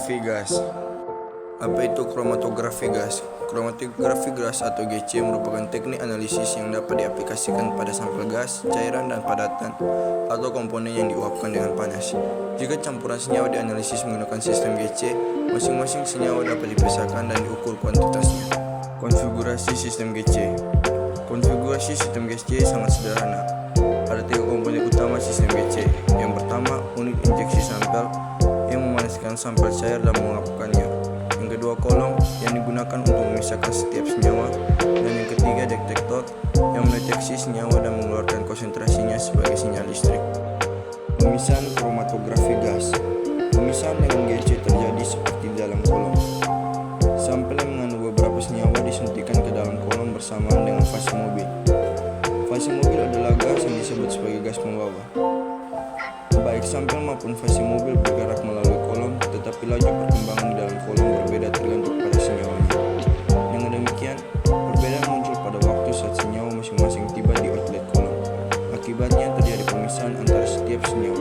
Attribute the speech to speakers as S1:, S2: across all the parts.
S1: Kromatografi gas. Apa itu kromatografi gas? Kromatografi gas atau GC merupakan teknik analisis yang dapat diaplikasikan pada sampel gas, cairan, dan padatan atau komponen yang diuapkan dengan panas. Jika campuran senyawa dianalisis menggunakan sistem GC, masing-masing senyawa dapat dipisahkan dan diukur kuantitasnya. Konfigurasi sistem GC. Konfigurasi sistem GC sangat sederhana. Ada 3 komponen utama sistem GC. Yang pertama, unit injeksi sampel yang memanaskan sampel cair dan menguapkannya. Yang kedua, kolom yang digunakan untuk memisahkan setiap senyawa. Dan yang ketiga, detektor yang mendeteksi senyawa dan mengeluarkan konsentrasinya sebagai sinyal listrik. Pemisahan kromatografi gas. Pemisahan dengan GC terjadi seperti dalam kolom. Sampel yang mengandung beberapa senyawa disuntikkan ke dalam kolom bersamaan dengan fase mobil. Fase mobil adalah gas yang disebut sebagai gas pembawa. Baik sampel maupun fase mobil bergerak melalui kolom, tetapi laju perkembangan di dalam kolom berbeda tergantung pada senyawanya. Dengan demikian, perbedaan muncul pada waktu saat senyawa masing-masing tiba di outlet kolom. Akibatnya terjadi pemisahan antara setiap senyawa.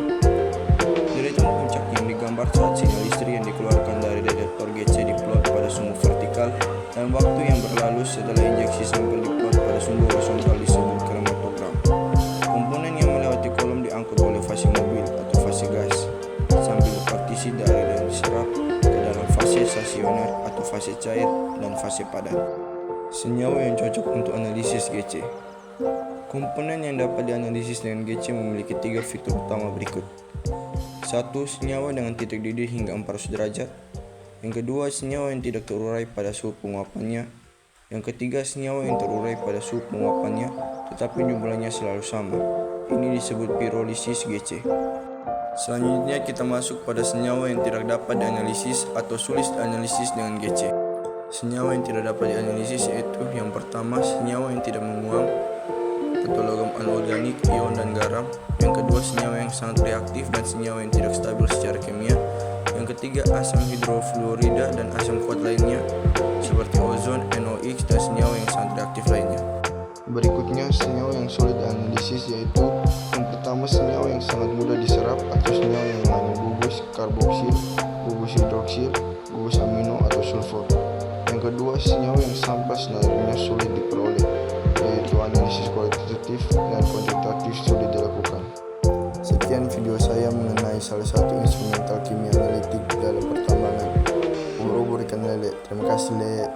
S1: Deretan puncak yang digambar saat sinyal listrik yang dikeluarkan dari detektor GC diplot pada sumbu vertikal, dan waktu yang berlalu setelah injeksi sampel diplot pada sumbu horizontal disebut kromatogram. Komponen yang melewati kolom diangkut oleh fase mobil atau fase gas, sambil partisi dari dan diserap ke dalam fase stasioner atau fase cair dan fase padat. Senyawa yang cocok untuk analisis GC. Komponen yang dapat dianalisis dengan GC memiliki 3 fitur utama berikut. 1. Senyawa dengan titik didih hingga 400 derajat. Yang kedua, senyawa yang tidak terurai pada suhu penguapannya. Yang ketiga, senyawa yang terurai pada suhu penguapannya tetapi jumlahnya selalu sama. Ini disebut pirolisis GC. Selanjutnya kita masuk pada senyawa yang tidak dapat dianalisis atau sulit dianalisis dengan GC. Senyawa yang tidak dapat dianalisis yaitu yang pertama, senyawa yang tidak menguap atau logam anorganik, ion, dan garam. Yang kedua, senyawa yang sangat reaktif dan senyawa yang tidak stabil secara kimia. Yang ketiga, asam hidrofluorida dan asam kuat lainnya seperti ozon, NOx, dan senyawa yang sangat reaktif lainnya. Berikutnya, senyawa yang sulit dianalisis yaitu yang pertama, senyawa yang sangat mudah diserap atau senyawa yang mengandung gugus karboksil, gugus hidroksil, gugus amino atau sulfur. Yang kedua, senyawa yang sampel sebenarnya sulit diperoleh, yaitu analisis kualitatif dan kuantitatif sulit dilakukan. Sekian video saya mengenai salah satu instrumental kimia analitik dalam pertambangan. Ubur-ubur ikan lele. Terima kasih, Le.